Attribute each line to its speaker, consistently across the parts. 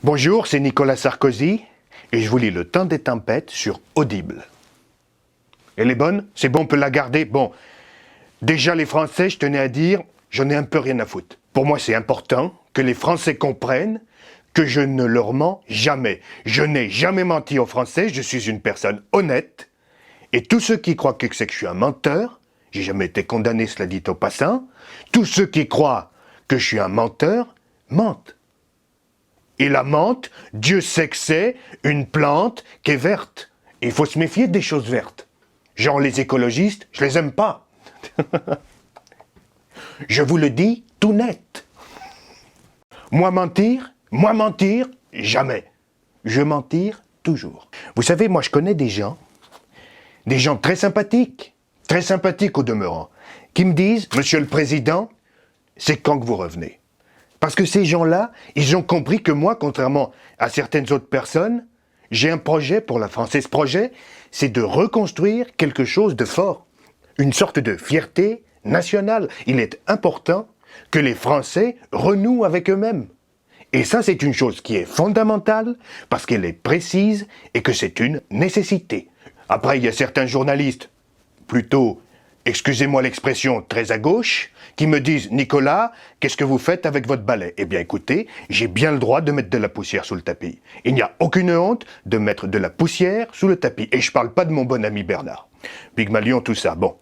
Speaker 1: Bonjour, c'est Nicolas Sarkozy et je vous lis Le Temps des tempêtes sur Audible. Elle est bonne? C'est bon, on peut la garder? Bon, déjà les Français, je tenais à dire, j'en ai un peu rien à foutre. Pour moi, c'est important que les Français comprennent que je ne leur mens jamais. Je n'ai jamais menti aux Français, je suis une personne honnête. Et tous ceux qui croient que c'est que je suis un menteur, j'ai jamais été condamné, cela dit au passant, tous ceux qui croient que je suis un menteur, mentent. Et la menthe, Dieu sait que c'est une plante qui est verte. Et il faut se méfier des choses vertes. Genre les écologistes, je les aime pas. Je vous le dis tout net. Moi mentir, jamais. Je mentir toujours. Vous savez, moi je connais des gens très sympathiques au demeurant, qui me disent, Monsieur le Président, c'est quand que vous revenez? Parce que ces gens-là, ils ont compris que moi, contrairement à certaines autres personnes, j'ai un projet pour la France. Et ce projet, c'est de reconstruire quelque chose de fort, une sorte de fierté nationale. Il est important que les Français renouent avec eux-mêmes. Et ça, c'est une chose qui est fondamentale, parce qu'elle est précise et que c'est une nécessité. Après, il y a certains journalistes, plutôt, excusez-moi l'expression, très à gauche, qui me disent « Nicolas, qu'est-ce que vous faites avec votre balai ?» Eh bien écoutez, j'ai bien le droit de mettre de la poussière sous le tapis. Il n'y a aucune honte de mettre de la poussière sous le tapis. Et je parle pas de mon bon ami Bernard. Pygmalion, tout ça, bon.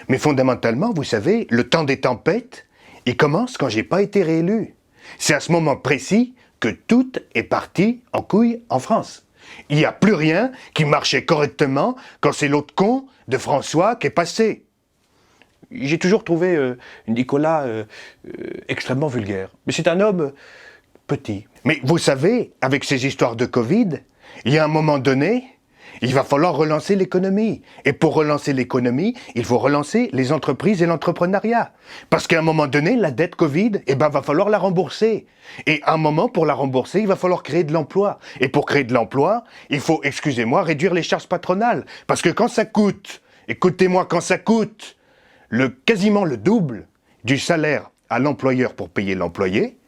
Speaker 1: Mais fondamentalement, vous savez, le temps des tempêtes, il commence quand j'ai pas été réélu. C'est à ce moment précis que tout est parti en couille en France. Il n'y a plus rien qui marchait correctement quand c'est l'autre con de François qui est passé. J'ai toujours trouvé Nicolas extrêmement vulgaire. Mais c'est un homme petit. Mais vous savez, avec ces histoires de Covid, il y a un moment donné, il va falloir relancer l'économie. Et pour relancer l'économie, il faut relancer les entreprises et l'entrepreneuriat. Parce qu'à un moment donné, la dette Covid, va falloir la rembourser. Et à un moment, pour la rembourser, il va falloir créer de l'emploi. Et pour créer de l'emploi, il faut, excusez-moi, réduire les charges patronales. Parce que quand ça coûte, écoutez-moi, quand ça coûte quasiment le double du salaire à l'employeur pour payer l'employé,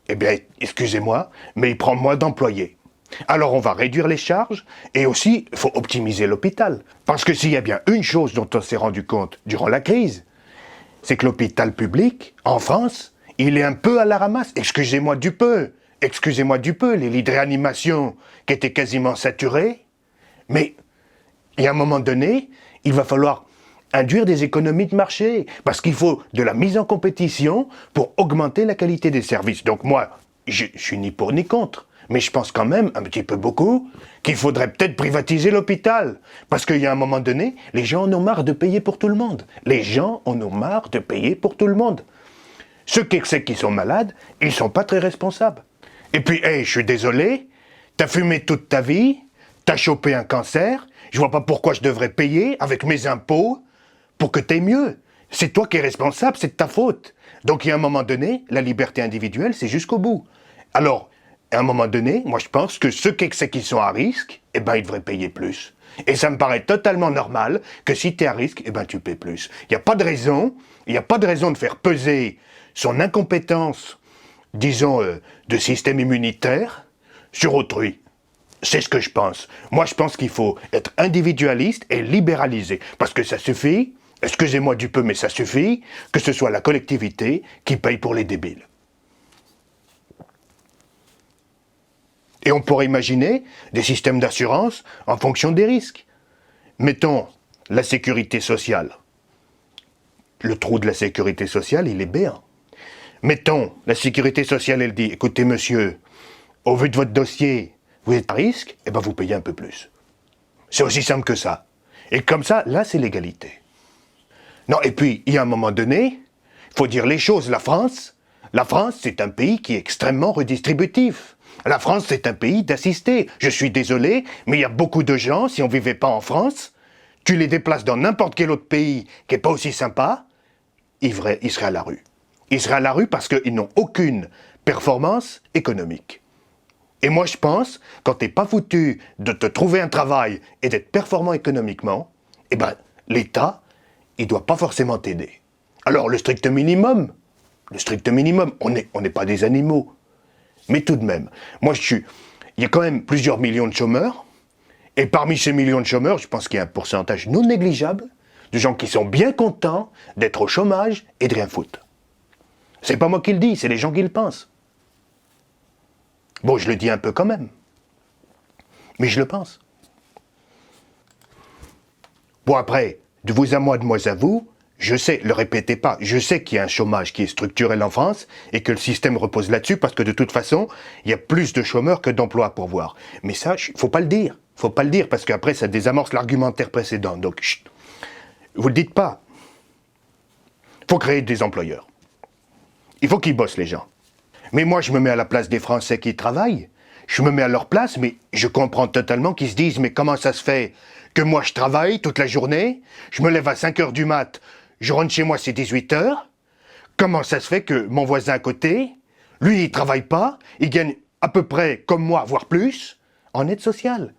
Speaker 1: eh bien, excusez-moi, mais il prend moins d'employés. Alors on va réduire les charges et aussi, il faut optimiser l'hôpital. Parce que s'il y a bien une chose dont on s'est rendu compte durant la crise, c'est que l'hôpital public, en France, il est un peu à la ramasse. Excusez-moi du peu, les lits de réanimation qui étaient quasiment saturés, mais il y a un moment donné, il va falloir induire des économies de marché, parce qu'il faut de la mise en compétition pour augmenter la qualité des services. Donc moi, je suis ni pour ni contre, mais je pense quand même, un petit peu beaucoup, qu'il faudrait peut-être privatiser l'hôpital. Parce qu'il y a un moment donné, les gens en ont marre de payer pour tout le monde. Ceux qui sont malades, ils sont pas très responsables. Et puis, je suis désolé, t'as fumé toute ta vie, t'as chopé un cancer, je vois pas pourquoi je devrais payer avec mes impôts pour que t'aies mieux. C'est toi qui es responsable, c'est de ta faute. Donc, il y a un moment donné, la liberté individuelle, c'est jusqu'au bout. Alors, à un moment donné, moi je pense que ceux qui sont à risque, ils devraient payer plus. Et ça me paraît totalement normal que si tu es à risque, tu paies plus. Il n'y a pas de raison de faire peser son incompétence, disons, de système immunitaire sur autrui. C'est ce que je pense. Moi je pense qu'il faut être individualiste et libéralisé. Parce que ça suffit, excusez-moi du peu, mais ça suffit que ce soit la collectivité qui paye pour les débiles. Et on pourrait imaginer des systèmes d'assurance en fonction des risques. Mettons la sécurité sociale. Le trou de la sécurité sociale, il est béant. Mettons, la sécurité sociale, elle dit, écoutez monsieur, au vu de votre dossier, vous êtes à risque, vous payez un peu plus. C'est aussi simple que ça. Et comme ça, là, c'est l'égalité. Non, et puis, il y a un moment donné, il faut dire les choses. La France, c'est un pays qui est extrêmement redistributif. La France, c'est un pays d'assistés. Je suis désolé, mais il y a beaucoup de gens, si on ne vivait pas en France, tu les déplaces dans n'importe quel autre pays qui n'est pas aussi sympa, ils seraient à la rue. Ils seraient à la rue parce qu'ils n'ont aucune performance économique. Et moi, je pense, quand tu n'es pas foutu de te trouver un travail et d'être performant économiquement, l'État, il ne doit pas forcément t'aider. Alors, le strict minimum, on n'est pas des animaux. Mais tout de même, il y a quand même plusieurs millions de chômeurs, et parmi ces millions de chômeurs, je pense qu'il y a un pourcentage non négligeable de gens qui sont bien contents d'être au chômage et de rien foutre. C'est pas moi qui le dis, c'est les gens qui le pensent. Bon, je le dis un peu quand même, mais je le pense. Bon après, de vous à moi, de moi à vous, je sais, le répétez pas, je sais qu'il y a un chômage qui est structurel en France et que le système repose là-dessus parce que de toute façon, il y a plus de chômeurs que d'emplois à pourvoir. Mais ça, faut pas le dire. Faut pas le dire parce qu'après, ça désamorce l'argumentaire précédent. Donc, chut, vous le dites pas. Faut créer des employeurs. Il faut qu'ils bossent, les gens. Mais moi, je me mets à la place des Français qui travaillent. Je me mets à leur place, mais je comprends totalement qu'ils se disent « Mais comment ça se fait que moi, je travaille toute la journée, je me lève à 5 heures du mat', je rentre chez moi, c'est 18 heures. Comment ça se fait que mon voisin à côté, lui, il travaille pas, il gagne à peu près comme moi, voire plus, en aide sociale.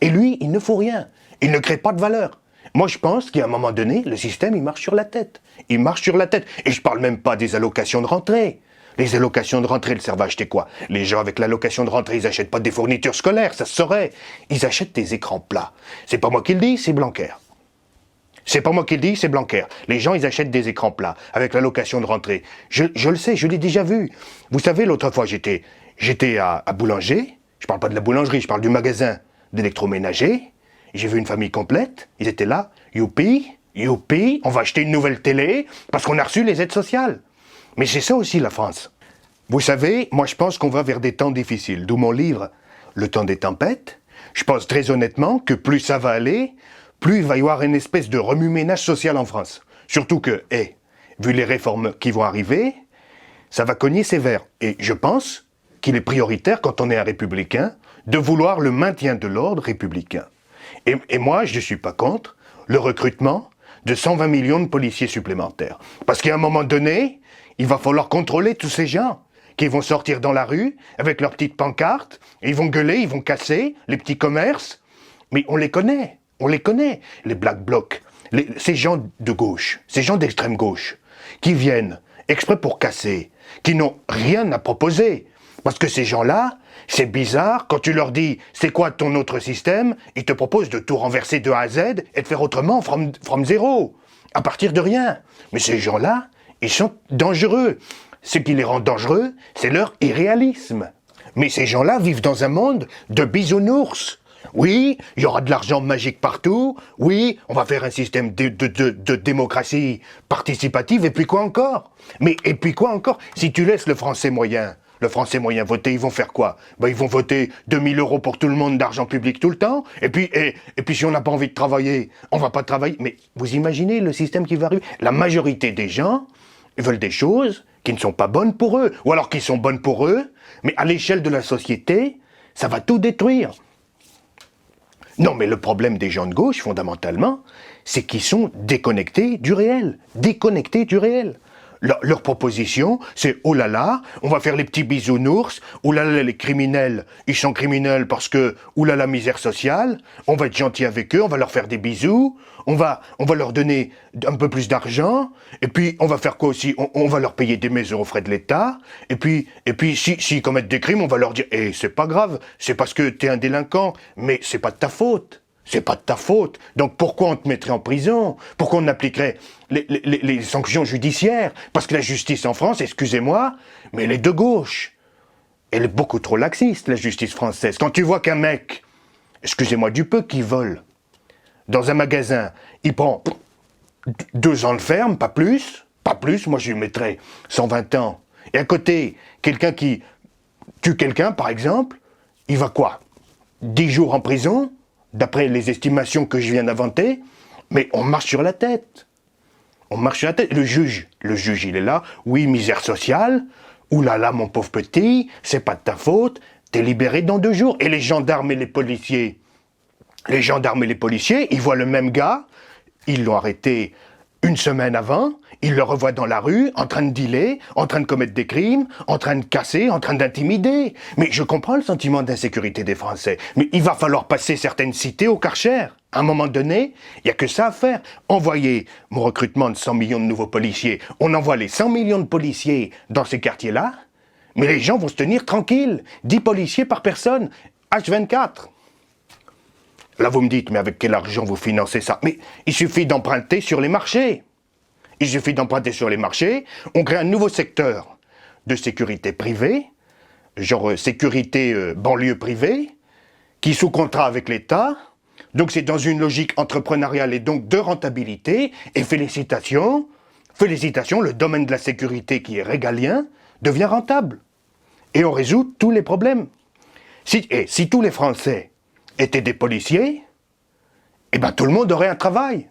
Speaker 1: Et lui, il ne faut rien. Il ne crée pas de valeur. Moi, je pense qu'à un moment donné, le système, il marche sur la tête. Il marche sur la tête. Et je parle même pas des allocations de rentrée. Les allocations de rentrée, elles servent à acheter quoi? Les gens avec l'allocation de rentrée, ils achètent pas des fournitures scolaires, ça se saurait. Ils achètent des écrans plats. C'est pas moi qui le dis, c'est Blanquer. C'est pas moi qui le dis, c'est Blanquer. Les gens, ils achètent des écrans plats avec l'allocation de rentrée. Je le sais, je l'ai déjà vu. Vous savez, l'autre fois, j'étais à Boulanger. Je parle pas de la boulangerie, je parle du magasin d'électroménager. J'ai vu une famille complète. Ils étaient là. Youpi, youpi, on va acheter une nouvelle télé parce qu'on a reçu les aides sociales. Mais c'est ça aussi la France. Vous savez, moi je pense qu'on va vers des temps difficiles. D'où mon livre, Le temps des tempêtes. Je pense très honnêtement que plus ça va aller, plus il va y avoir une espèce de remue-ménage social en France. Surtout que, vu les réformes qui vont arriver, ça va cogner sévère. Et je pense qu'il est prioritaire, quand on est un républicain, de vouloir le maintien de l'ordre républicain. Et moi, je ne suis pas contre le recrutement de 120 millions de policiers supplémentaires. Parce qu'à un moment donné, il va falloir contrôler tous ces gens qui vont sortir dans la rue avec leurs petites pancartes, et ils vont gueuler, ils vont casser les petits commerces. Mais on les connaît, les Black Blocs, ces gens de gauche, ces gens d'extrême gauche, qui viennent exprès pour casser, qui n'ont rien à proposer. Parce que ces gens-là, c'est bizarre, quand tu leur dis « c'est quoi ton autre système ?», ils te proposent de tout renverser de A à Z et de faire autrement from zéro, à partir de rien. Mais ces gens-là, ils sont dangereux. Ce qui les rend dangereux, c'est leur irréalisme. Mais ces gens-là vivent dans un monde de bisounours. Oui, il y aura de l'argent magique partout. Oui, on va faire un système de démocratie participative. Et puis quoi encore ? Mais et puis quoi encore ? Si tu laisses le français moyen voter, ils vont faire quoi ? Ils vont voter 2000 € pour tout le monde d'argent public tout le temps. Et puis si on n'a pas envie de travailler, on va pas travailler. Mais vous imaginez le système qui va arriver ? La majorité des gens veulent des choses qui ne sont pas bonnes pour eux. Ou alors qui sont bonnes pour eux, mais à l'échelle de la société, ça va tout détruire. Non, mais le problème des gens de gauche, fondamentalement, c'est qu'ils sont déconnectés du réel. Déconnectés du réel. Leur proposition, c'est « Oh là là, on va faire les petits bisounours, oh là là, les criminels, ils sont criminels parce que, oh là là, misère sociale, on va être gentil avec eux, on va leur faire des bisous, on va leur donner un peu plus d'argent, et puis on va faire quoi aussi ? On va leur payer des maisons aux frais de l'État, et puis s'ils commettent des crimes, on va leur dire « c'est pas grave, c'est parce que t'es un délinquant, mais c'est pas de ta faute. » C'est pas de ta faute. Donc pourquoi on te mettrait en prison ? Pourquoi on appliquerait les sanctions judiciaires ? Parce que la justice en France, excusez-moi, mais elle est de gauche. Elle est beaucoup trop laxiste, la justice française. Quand tu vois qu'un mec, excusez-moi du peu, qui vole dans un magasin, il prend 2 ans de ferme, pas plus, moi je lui mettrais 120 ans. Et à côté, quelqu'un qui tue quelqu'un, par exemple, il va quoi ? 10 jours en prison ? D'après les estimations que je viens d'inventer, mais on marche sur la tête. On marche sur la tête. Le juge, il est là. Oui, misère sociale. Ouh là là, mon pauvre petit, c'est pas de ta faute. T'es libéré dans 2 jours. Et les gendarmes et les policiers, ils voient le même gars. Ils l'ont arrêté 1 semaine avant. Ils le revoient dans la rue, en train de dealer, en train de commettre des crimes, en train de casser, en train d'intimider. Mais je comprends le sentiment d'insécurité des Français. Mais il va falloir passer certaines cités au Karcher. À un moment donné, il n'y a que ça à faire. Envoyer mon recrutement de 100 millions de nouveaux policiers. On envoie les 100 millions de policiers dans ces quartiers-là. Mais les gens vont se tenir tranquilles. 10 policiers par personne, H24. Là, vous me dites, mais avec quel argent vous financez ça? Mais il suffit d'emprunter sur les marchés. Il suffit d'emprunter sur les marchés. On crée un nouveau secteur de sécurité privée, genre sécurité banlieue privée, qui est sous contrat avec l'État. Donc c'est dans une logique entrepreneuriale et donc de rentabilité. Et félicitations, le domaine de la sécurité qui est régalien devient rentable. Et on résout tous les problèmes. Si tous les Français étaient des policiers, eh ben tout le monde aurait un travail.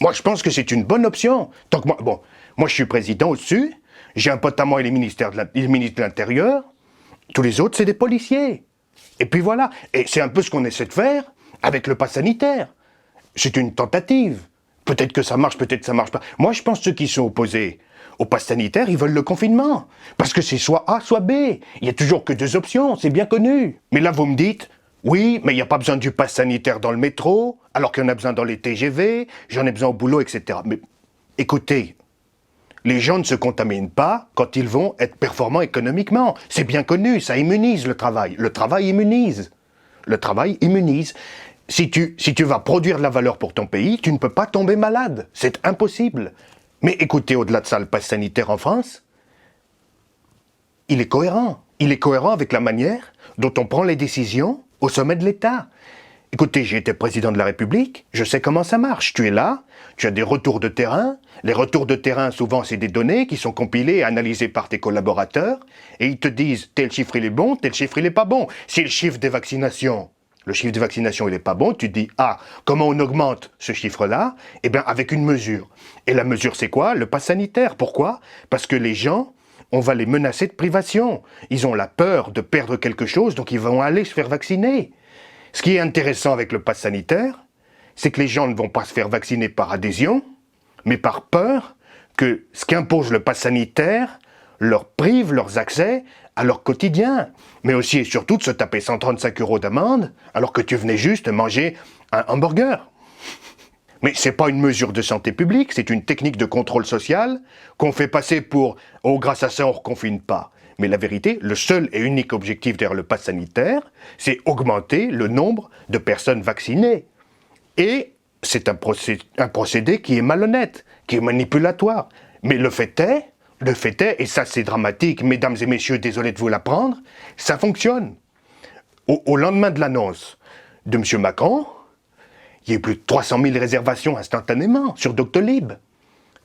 Speaker 1: Moi, je pense que c'est une bonne option. Tant que moi je suis président au-dessus, j'ai un pote à moi, il est ministre de l'Intérieur, tous les autres, c'est des policiers. Et puis voilà. Et c'est un peu ce qu'on essaie de faire avec le pass sanitaire. C'est une tentative. Peut-être que ça marche, peut-être que ça marche pas. Moi, je pense que ceux qui sont opposés au pass sanitaire, ils veulent le confinement. Parce que c'est soit A, soit B. Il n'y a toujours que 2 options, c'est bien connu. Mais là, vous me dites, oui, mais il n'y a pas besoin du pass sanitaire dans le métro, alors qu'il y en a besoin dans les TGV, j'en ai besoin au boulot, etc. Mais écoutez, les gens ne se contaminent pas quand ils vont être performants économiquement. C'est bien connu, ça immunise le travail. Le travail immunise. Le travail immunise. Si tu vas produire de la valeur pour ton pays, tu ne peux pas tomber malade. C'est impossible. Mais écoutez, au-delà de ça, le pass sanitaire en France, il est cohérent. Il est cohérent avec la manière dont on prend les décisions au sommet de l'État. Écoutez, j'ai été président de la République, je sais comment ça marche. Tu es là, tu as des retours de terrain. Les retours de terrain, souvent, c'est des données qui sont compilées et analysées par tes collaborateurs. Et ils te disent, tel chiffre, il est bon, tel chiffre, il n'est pas bon. Si le chiffre des vaccinations, il n'est pas bon, tu te dis, ah, comment on augmente ce chiffre-là? Eh bien, avec une mesure. Et la mesure, c'est quoi? Le pass sanitaire. Pourquoi? Parce que les gens, on va les menacer de privation. Ils ont la peur de perdre quelque chose, donc ils vont aller se faire vacciner. Ce qui est intéressant avec le pass sanitaire, c'est que les gens ne vont pas se faire vacciner par adhésion, mais par peur que ce qu'impose le pass sanitaire leur prive leurs accès à leur quotidien. Mais aussi et surtout de se taper 135 € d'amende alors que tu venais juste manger un hamburger. Mais c'est pas une mesure de santé publique, c'est une technique de contrôle social qu'on fait passer pour « oh, grâce à ça, on ne reconfine pas ». Mais la vérité, le seul et unique objectif derrière le pass sanitaire, c'est augmenter le nombre de personnes vaccinées. Et c'est un procédé qui est malhonnête, qui est manipulatoire. Mais le fait est, et ça c'est dramatique, mesdames et messieurs, désolé de vous l'apprendre, ça fonctionne. Au lendemain de l'annonce de M. Macron, il y a eu plus de 300 000 réservations instantanément sur Doctolib.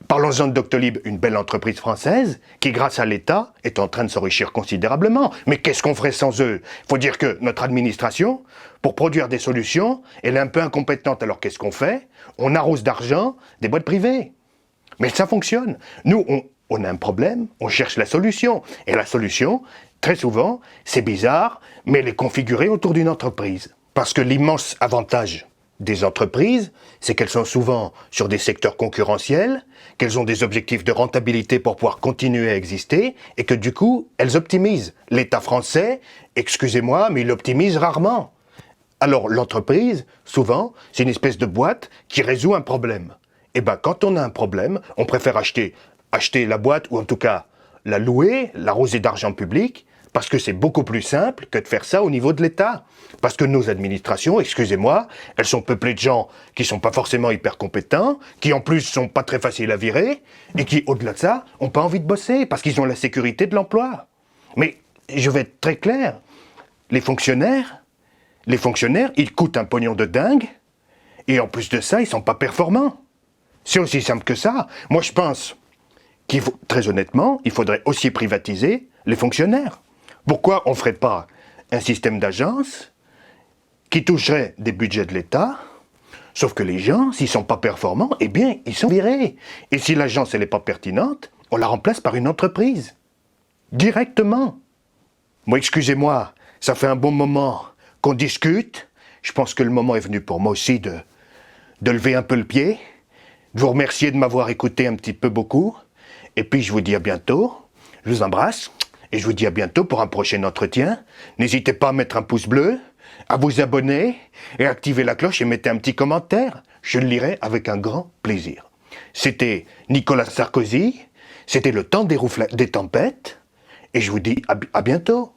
Speaker 1: Parlons-en de Doctolib, une belle entreprise française qui, grâce à l'État, est en train de s'enrichir considérablement. Mais qu'est-ce qu'on ferait sans eux? Il faut dire que notre administration, pour produire des solutions, elle est un peu incompétente. Alors qu'est-ce qu'on fait? On arrose d'argent des boîtes privées. Mais ça fonctionne. Nous, on a un problème, on cherche la solution. Et la solution, très souvent, c'est bizarre, mais elle est configurée autour d'une entreprise. Parce que l'immense avantage des entreprises, c'est qu'elles sont souvent sur des secteurs concurrentiels, qu'elles ont des objectifs de rentabilité pour pouvoir continuer à exister, et que du coup, elles optimisent. L'État français, excusez-moi, mais il optimise rarement. Alors l'entreprise, souvent, c'est une espèce de boîte qui résout un problème. Et bien quand on a un problème, on préfère acheter la boîte, ou en tout cas la louer, l'arroser d'argent public, parce que c'est beaucoup plus simple que de faire ça au niveau de l'État. Parce que nos administrations, excusez-moi, elles sont peuplées de gens qui sont pas forcément hyper compétents, qui en plus sont pas très faciles à virer, et qui, au-delà de ça, ont pas envie de bosser, parce qu'ils ont la sécurité de l'emploi. Mais, je vais être très clair, les fonctionnaires, ils coûtent un pognon de dingue, et en plus de ça, ils sont pas performants. C'est aussi simple que ça. Moi, je pense très honnêtement, il faudrait aussi privatiser les fonctionnaires. Pourquoi on ne ferait pas un système d'agence qui toucherait des budgets de l'État, sauf que les gens, s'ils ne sont pas performants, eh bien, ils sont virés. Et si l'agence, elle n'est pas pertinente, on la remplace par une entreprise. Directement. Moi, excusez-moi, ça fait un bon moment qu'on discute. Je pense que le moment est venu pour moi aussi de lever un peu le pied, de vous remercier de m'avoir écouté un petit peu beaucoup. Et puis, je vous dis à bientôt. Je vous embrasse. Et je vous dis à bientôt pour un prochain entretien. N'hésitez pas à mettre un pouce bleu, à vous abonner et à activer la cloche et mettez un petit commentaire. Je le lirai avec un grand plaisir. C'était Nicolas Sarkozy. C'était le temps des tempêtes. Et je vous dis à bientôt.